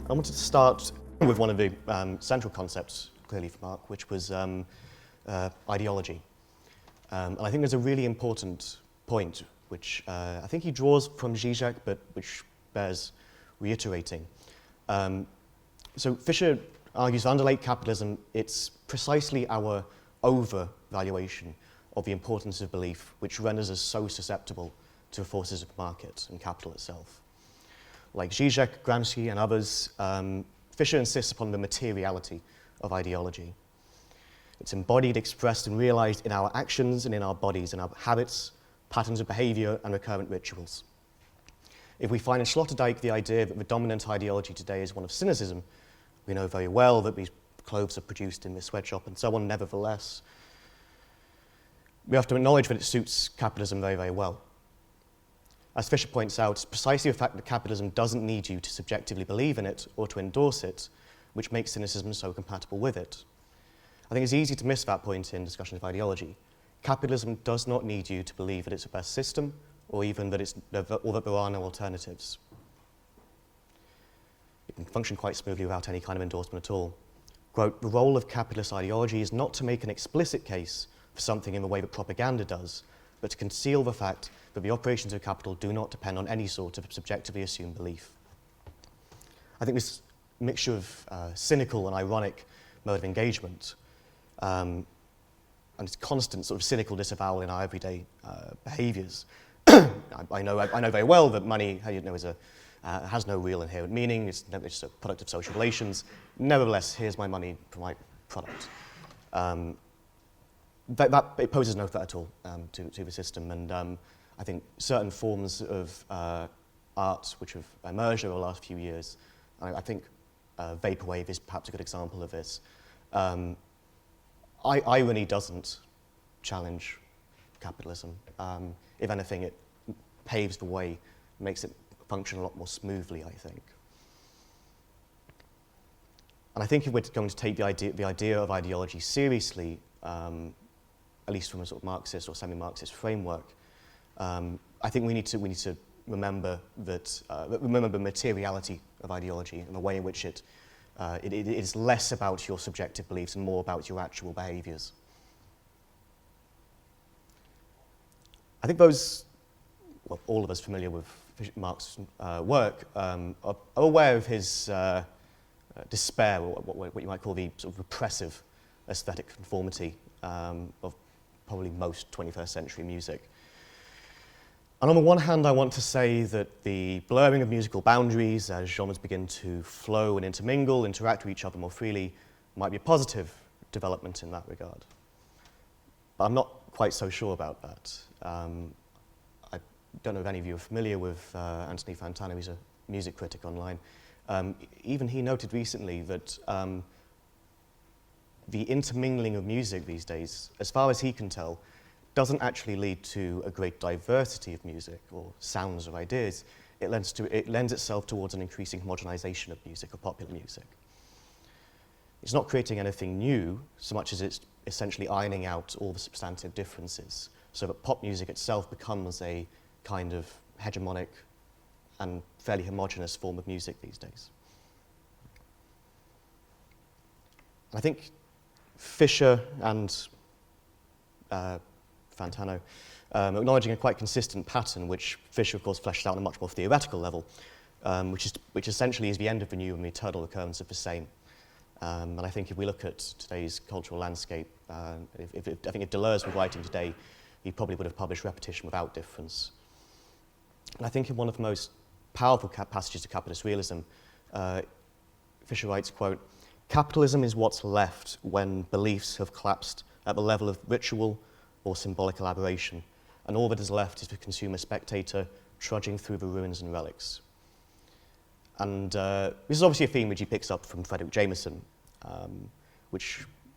I wanted to start with one of the central concepts, clearly for Marx, which was ideology. And I think there's a really important point, which I think he draws from Zizek, but which bears reiterating. So Fischer argues that under late capitalism, it's precisely our over-valuation of the importance of belief which renders us so susceptible to the forces of the market and capital itself. Like Zizek, Gramsci, and others, Fischer insists upon the materiality of ideology. It's embodied, expressed, and realized in our actions and in our bodies, in our habits, patterns of behavior, and recurrent rituals. If we find in Sloterdijk the idea that the dominant ideology today is one of cynicism, we know very well that these clothes are produced in this sweatshop and so on. Nevertheless, we have to acknowledge that it suits capitalism very, very well. As Fischer points out, it's precisely the fact that capitalism doesn't need you to subjectively believe in it or to endorse it, which makes cynicism so compatible with it. I think it's easy to miss that point in discussions of ideology. Capitalism does not need you to believe that it's the best system, or even that or that there are no alternatives. It can function quite smoothly without any kind of endorsement at all. Quote, "The role of capitalist ideology is not to make an explicit case for something in the way that propaganda does, but to conceal the fact that the operations of capital do not depend on any sort of subjectively assumed belief." I think this mixture of cynical and ironic mode of engagement and its constant sort of cynical disavowal in our everyday behaviours. I know very well that money has no real inherent meaning. It's just a product of social relations. Nevertheless, here's my money for my product. It poses no threat at all to the system, and I think certain forms of art which have emerged over the last few years, I think vaporwave is perhaps a good example of this. Irony doesn't challenge capitalism. If anything, it paves the way, makes it function a lot more smoothly, I think. And I think if we're going to take the idea of ideology seriously, at least from a sort of Marxist or semi-Marxist framework, I think we need to remember the materiality of ideology and the way in which it is less about your subjective beliefs and more about your actual behaviours. I think all of us familiar with Marx's work are aware of his despair, or what you might call the sort of repressive aesthetic conformity of probably most 21st century music. And on the one hand, I want to say that the blurring of musical boundaries as genres begin to flow and intermingle, interact with each other more freely, might be a positive development in that regard. But I'm not quite so sure about that. I don't know if any of you are familiar with Anthony Fantano. He's a music critic online. Even he noted recently that the intermingling of music these days, as far as he can tell, doesn't actually lead to a great diversity of music or sounds or ideas. It lends itself towards an increasing homogenization of music, or popular music. It's not creating anything new so much as it's essentially ironing out all the substantive differences, so that pop music itself becomes a kind of hegemonic and fairly homogeneous form of music these days. I think Fischer and Fantano acknowledging a quite consistent pattern, which Fischer, of course, fleshed out on a much more theoretical level, which essentially is the end of the new and the eternal recurrence of the same. And I think if we look at today's cultural landscape, I think if Deleuze were writing today, he probably would have published Repetition Without Difference. And I think in one of the most powerful passages of capitalist realism, Fischer writes, quote, "Capitalism is what's left when beliefs have collapsed at the level of ritual or symbolic elaboration, and all that is left is the consumer spectator trudging through the ruins and relics." And this is obviously a theme which he picks up from Frederick Jameson,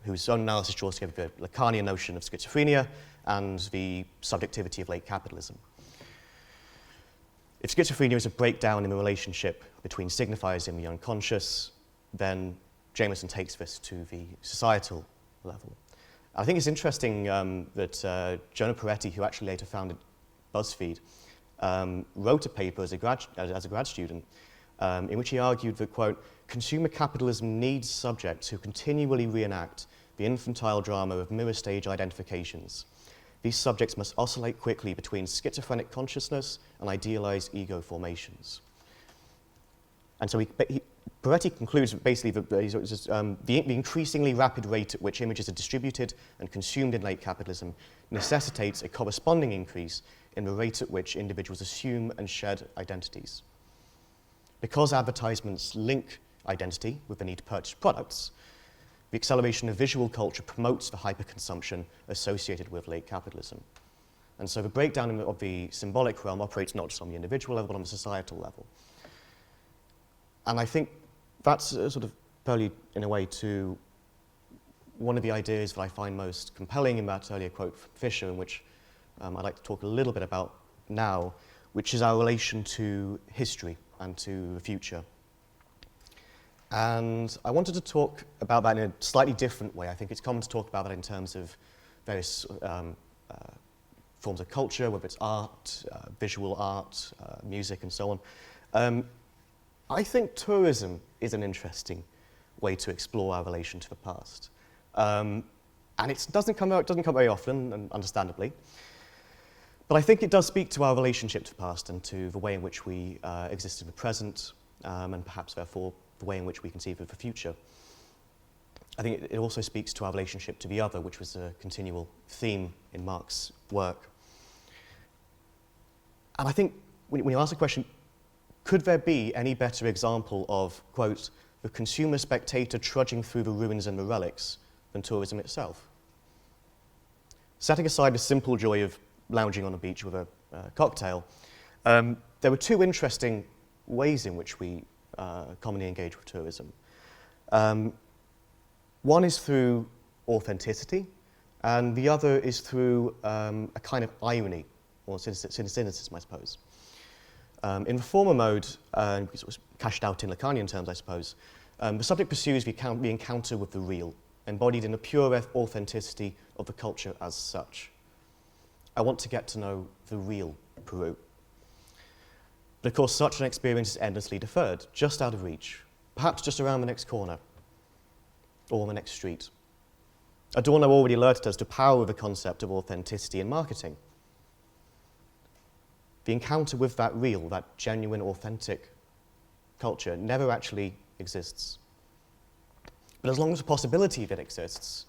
whose own analysis draws together the Lacanian notion of schizophrenia and the subjectivity of late capitalism. If schizophrenia is a breakdown in the relationship between signifiers and the unconscious, then Jameson takes this to the societal level. I think it's interesting that Jonah Peretti, who actually later founded BuzzFeed, wrote a paper as a grad student in which he argued that, quote, consumer capitalism needs subjects who continually reenact the infantile drama of mirror stage identifications. These subjects must oscillate quickly between schizophrenic consciousness and idealized ego formations. And so Berardi concludes basically that the increasingly rapid rate at which images are distributed and consumed in late capitalism necessitates a corresponding increase in the rate at which individuals assume and shed identities. Because advertisements link identity with the need to purchase products, the acceleration of visual culture promotes the hyperconsumption associated with late capitalism. And so the breakdown of the symbolic realm operates not just on the individual level, but on the societal level. And I think that's sort of probably, in a way, to one of the ideas that I find most compelling in that earlier quote from Fisher, in which I'd like to talk a little bit about now, which is our relation to history and to the future. And I wanted to talk about that in a slightly different way. I think it's common to talk about that in terms of various forms of culture, whether it's art, visual art, music, and so on. I think tourism is an interesting way to explore our relation to the past. And it doesn't come very often, and understandably. But I think it does speak to our relationship to the past and to the way in which we exist in the present, and perhaps, therefore, the way in which we conceive of the future. I think it also speaks to our relationship to the other, which was a continual theme in Marx's work. And I think when you ask the question, could there be any better example of, quote, the consumer spectator trudging through the ruins and the relics than tourism itself? Setting aside the simple joy of lounging on a beach with a cocktail, there were two interesting ways in which we commonly engage with tourism. One is through authenticity, and the other is through a kind of irony, or cynicism, I suppose. In the former mode, sort of cashed out in Lacanian terms, I suppose, the subject pursues the encounter with the real, embodied in the pure authenticity of the culture as such. I want to get to know the real Peru. But of course, such an experience is endlessly deferred, just out of reach, perhaps just around the next corner, or on the next street. Adorno already alerted us to the power of the concept of authenticity in marketing. The encounter with that real, that genuine, authentic culture never actually exists. But as long as the possibility of it exists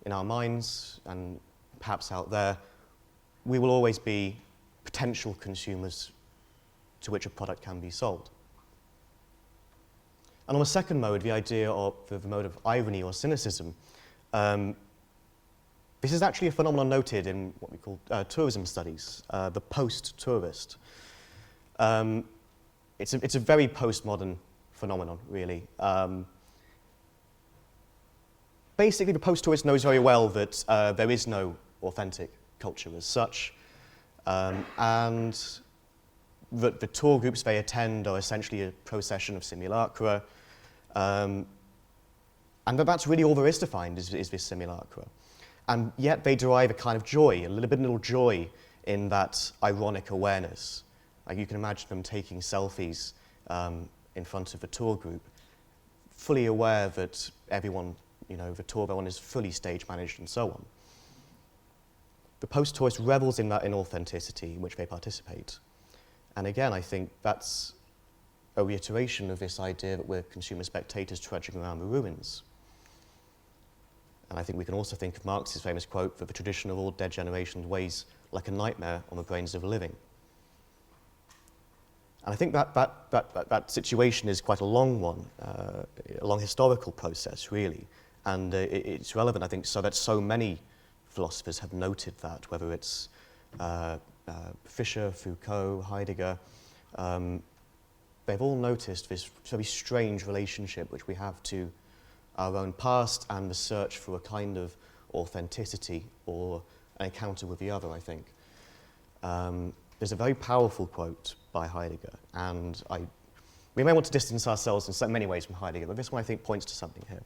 in our minds and perhaps out there, we will always be potential consumers to which a product can be sold. And on the second mode, the idea of the mode of irony or cynicism, this is actually a phenomenon noted in what we call tourism studies, the post-tourist. It's a very postmodern phenomenon, really. Basically, the post-tourist knows very well that there is no authentic culture as such, and that the tour groups they attend are essentially a procession of simulacra, and that's really all there is to find is this simulacra. And yet they derive a kind of joy, a little joy in that ironic awareness. Like you can imagine them taking selfies in front of the tour group, fully aware that everyone, the tour they're on is fully stage managed and so on. The post-tourist revels in that inauthenticity in which they participate. And again, I think that's a reiteration of this idea that we're consumer spectators trudging around the ruins. And I think we can also think of Marx's famous quote that the tradition of all dead generations weighs like a nightmare on the brains of the living. And I think that situation is quite a long one, a long historical process, really. And it's relevant, I think, so that so many philosophers have noted that, whether it's Fischer, Foucault, Heidegger, they've all noticed this very strange relationship which we have to our own past and the search for a kind of authenticity or an encounter with the other, I think. There's a very powerful quote by Heidegger, and we may want to distance ourselves in so many ways from Heidegger, but this one I think points to something here.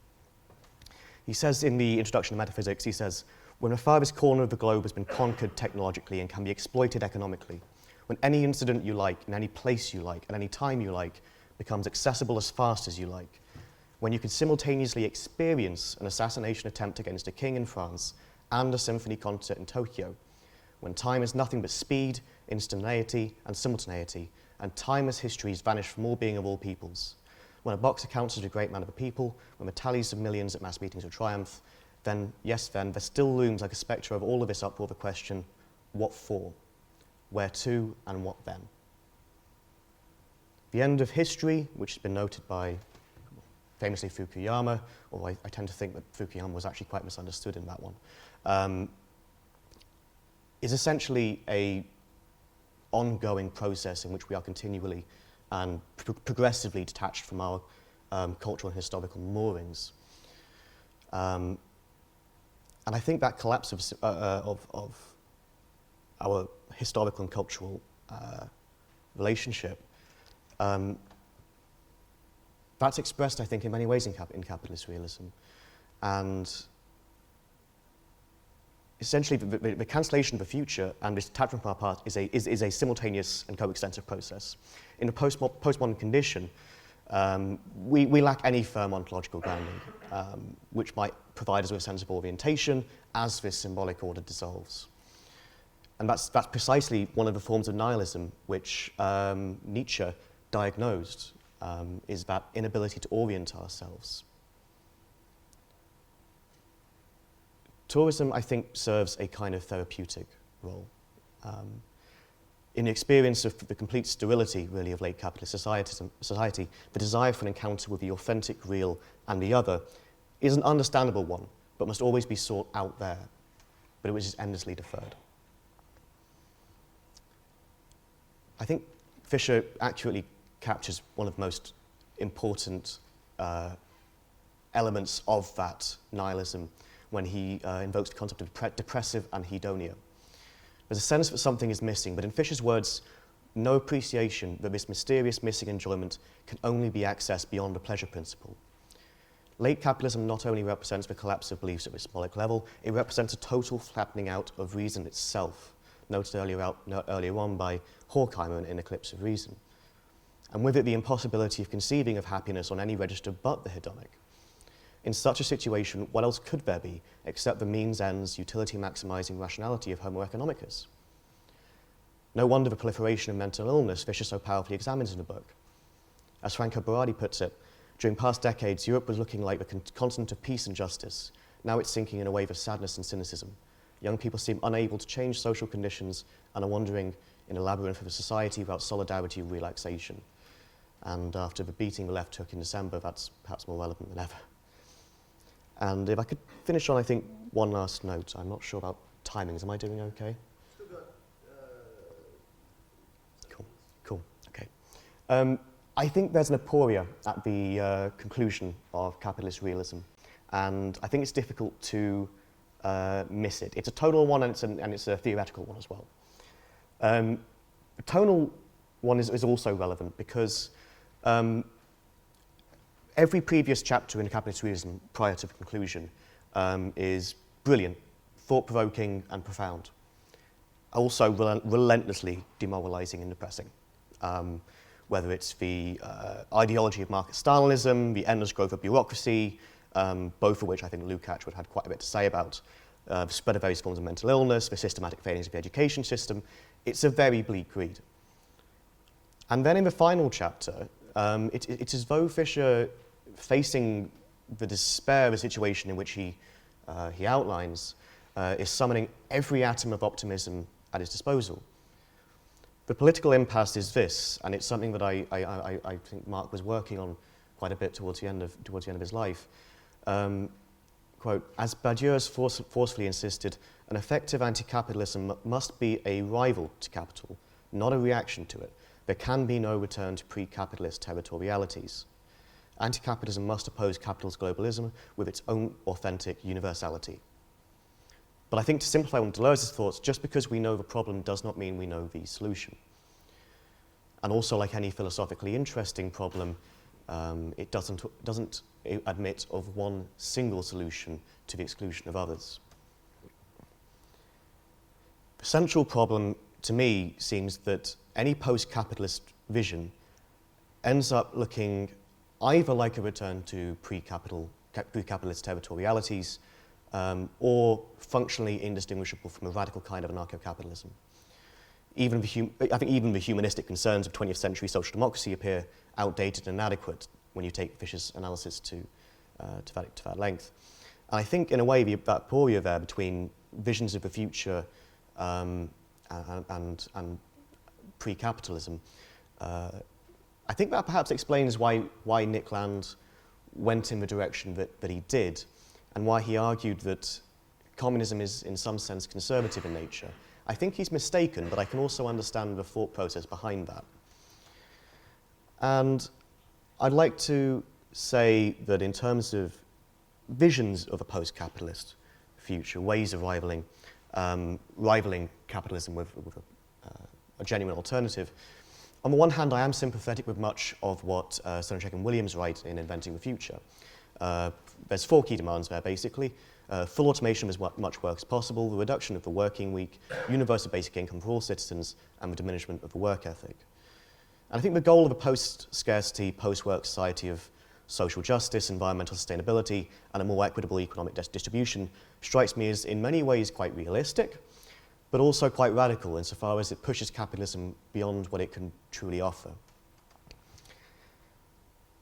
He says in the Introduction to Metaphysics, he says, when the farthest corner of the globe has been conquered technologically and can be exploited economically, when any incident you like, in any place you like, at any time you like, becomes accessible as fast as you like, when you can simultaneously experience an assassination attempt against a king in France and a symphony concert in Tokyo, when time is nothing but speed, instantaneity, and simultaneity, and timeless histories vanish from all being of all peoples, when a boxer counts as a great man of a people, when the tallies of millions at mass meetings of triumph, then, yes, then, there still looms like a spectre of all of this uproar the question, what for, where to, and what then? The end of history, which has been noted by famously Fukuyama, although I tend to think that Fukuyama was actually quite misunderstood in that one, is essentially a ongoing process in which we are continually and progressively detached from our cultural and historical moorings. And I think that collapse of our historical and cultural relationship, that's expressed, I think, in many ways in capitalist realism. And essentially, the cancellation of the future and this detachment from our past is a simultaneous and coextensive process. In a postmodern condition, we lack any firm ontological grounding, which might provide us with a sense of orientation as this symbolic order dissolves. And that's precisely one of the forms of nihilism which Nietzsche diagnosed, is that inability to orient ourselves. Tourism, I think, serves a kind of therapeutic role. In the experience of the complete sterility, really, of late capitalist society, the desire for an encounter with the authentic, real, and the other is an understandable one, but must always be sought out there, but it was just endlessly deferred. I think Fisher accurately captures one of the most important elements of that nihilism when he invokes the concept of depressive anhedonia. There's a sense that something is missing, but in Fisher's words, no appreciation that this mysterious missing enjoyment can only be accessed beyond the pleasure principle. Late capitalism not only represents the collapse of beliefs at the symbolic level, it represents a total flattening out of reason itself, noted earlier on by Horkheimer in Eclipse of Reason. And with it, the impossibility of conceiving of happiness on any register but the hedonic. In such a situation, what else could there be except the means ends, utility-maximizing rationality of Homo economicus? No wonder the proliferation of mental illness Fisher so powerfully examines in the book. As Franco Berardi puts it, during past decades, Europe was looking like the continent of peace and justice. Now it's sinking in a wave of sadness and cynicism. Young people seem unable to change social conditions and are wandering in a labyrinth of a society without solidarity or relaxation. And after the beating the left took in December, that's perhaps more relevant than ever. And if I could finish on, I think, one last note. I'm not sure about timings. Am I doing okay? Still got Cool, okay. I think there's an aporia at the conclusion of capitalist realism, and I think it's difficult to miss it. It's a tonal one, and it's a theoretical one as well. The tonal one is also relevant because every previous chapter in capitalist realism prior to the conclusion is brilliant, thought-provoking, and profound. Also relentlessly demoralizing and depressing. Whether it's the ideology of market Stalinism, the endless growth of bureaucracy, both of which I think Lukács would have had quite a bit to say about, the spread of various forms of mental illness, the systematic failings of the education system. It's a very bleak read. And then in the final chapter, it's as though Fisher, facing the despair of a situation in which he outlines, is summoning every atom of optimism at his disposal. The political impasse is this, and it's something that I think Mark was working on quite a bit towards the end of his life. Quote, as Badiou has forcefully insisted, an effective anti-capitalism must be a rival to capital, not a reaction to it. There can be no return to pre-capitalist territorialities. Anti-capitalism must oppose capital's globalism with its own authentic universality. But I think to simplify one of Deleuze's thoughts, just because we know the problem does not mean we know the solution. And also, like any philosophically interesting problem, it doesn't admit of one single solution to the exclusion of others. The central problem to me, seems that any post-capitalist vision ends up looking either like a return to pre-capitalist territorialities, or functionally indistinguishable from a radical kind of anarcho-capitalism. I think even the humanistic concerns of 20th century social democracy appear outdated and inadequate when you take Fisher's analysis to that length. And I think, in a way, that aporia there between visions of the future and pre-capitalism, I think that perhaps explains why Nick Land went in the direction that he did, and why he argued that communism is, in some sense, conservative in nature. I think he's mistaken, but I can also understand the thought process behind that. And I'd like to say that in terms of visions of a post-capitalist future, ways of rivaling capitalism with a genuine alternative, on the one hand, I am sympathetic with much of what Stronachek and Williams write in Inventing the Future. There's 4 key demands there, basically. Full automation of as much work as possible, the reduction of the working week, universal basic income for all citizens, and the diminishment of the work ethic. And I think the goal of a post-scarcity, post-work society of social justice, environmental sustainability, and a more equitable economic distribution strikes me as in many ways quite realistic, but also quite radical insofar as it pushes capitalism beyond what it can truly offer.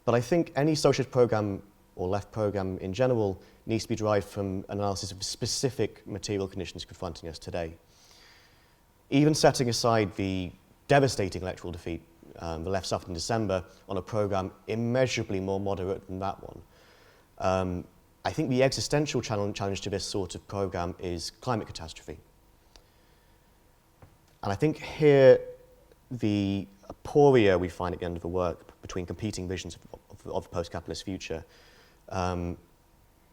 But I think any socialist program or left program in general needs to be derived from an analysis of specific material conditions confronting us today. Even setting aside the devastating electoral defeat the left suffered in December on a program immeasurably more moderate than that one, I think the existential challenge to this sort of program is climate catastrophe. And I think here the aporia we find at the end of the work between competing visions of the post-capitalist future,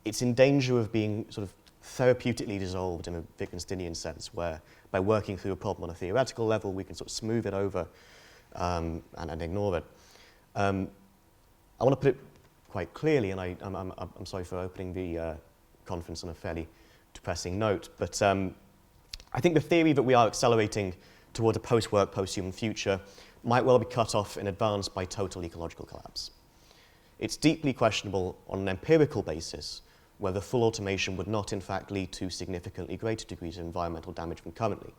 it's in danger of being sort of therapeutically dissolved in a Wittgensteinian sense, where by working through a problem on a theoretical level, we can sort of smooth it over and ignore it. I want to put it quite clearly, and I'm sorry for opening the conference on a fairly depressing note, but I think the theory that we are accelerating towards a post-work, post-human future might well be cut off in advance by total ecological collapse. It's deeply questionable on an empirical basis whether full automation would not in fact lead to significantly greater degrees of environmental damage than currently,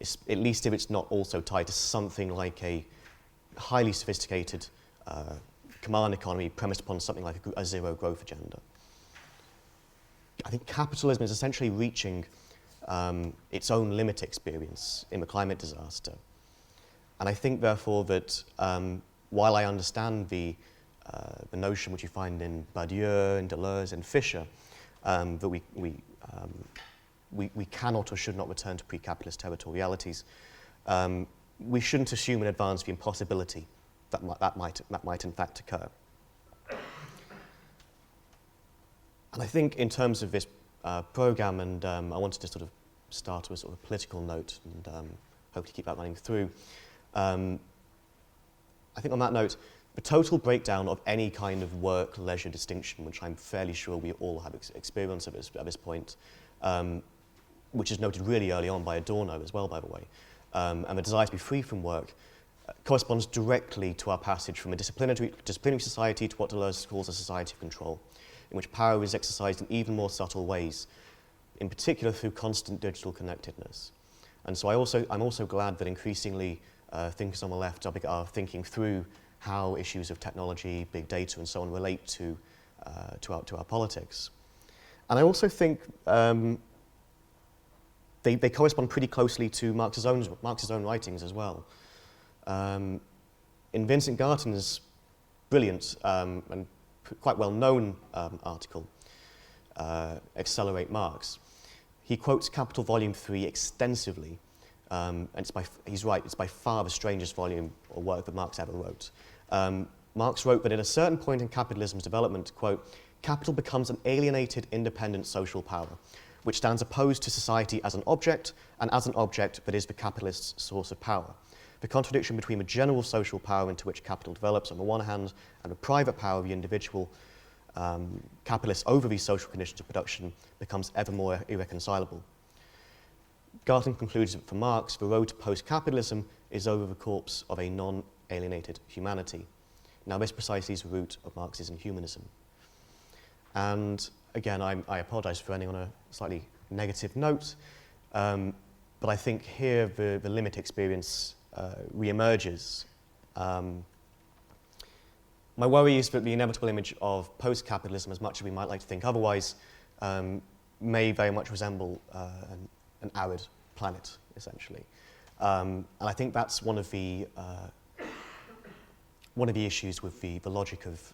at least if it's not also tied to something like a highly sophisticated command economy premised upon something like a zero growth agenda. I think capitalism is essentially reaching its own limit experience in the climate disaster. And I think, therefore, that while I understand the notion which you find in Badiou and Deleuze and Fisher, that we cannot or should not return to pre-capitalist territorialities, we shouldn't assume in advance the impossibility that might in fact occur. And I think in terms of this program, and I wanted to sort of start with a sort of political note and hope to keep that running through. I think on that note, the total breakdown of any kind of work-leisure distinction, which I'm fairly sure we all have experience of at this point, which is noted really early on by Adorno as well, by the way, and the desire to be free from work, corresponds directly to our passage from a disciplinary society to what Deleuze calls a society of control, in which power is exercised in even more subtle ways, in particular through constant digital connectedness. And so I'm also glad that increasingly thinkers on the left are thinking through how issues of technology, big data, and so on relate to our politics. And I also think they correspond pretty closely to Marx's own writings as well. In Vincent Garton's brilliant and quite well-known article, Accelerate Marx, he quotes Capital Volume 3 extensively, and he's right, it's by far the strangest volume or work that Marx ever wrote. Marx wrote that at a certain point in capitalism's development, quote, capital becomes an alienated, independent social power, which stands opposed to society as an object, and as an object that is the capitalist's source of power. The contradiction between the general social power into which capital develops on the one hand, and the private power of the individual capitalist over these social conditions of production becomes ever more irreconcilable. Garton concludes that for Marx, the road to post-capitalism is over the corpse of a non-alienated humanity. Now, this precisely is the root of Marxism humanism. And again, I apologize for ending on a slightly negative note, but I think here the limit experience re-emerges. My worry is that the inevitable image of post-capitalism, as much as we might like to think otherwise, may very much resemble an arid planet, essentially. And I think that's one of the issues with the logic of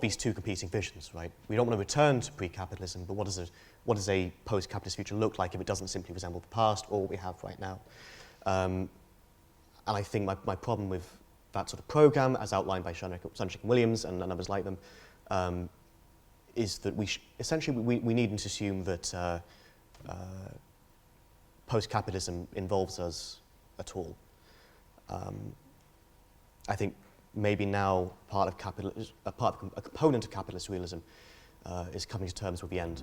these two competing visions, right? We don't want to return to pre-capitalism, but what does a post-capitalist future look like if it doesn't simply resemble the past or what we have right now? And I think my problem with that sort of program, as outlined by Sunchik and Williams and others like them, is that we needn't assume that post-capitalism involves us at all. I think maybe now a component of capitalist realism is coming to terms with the end.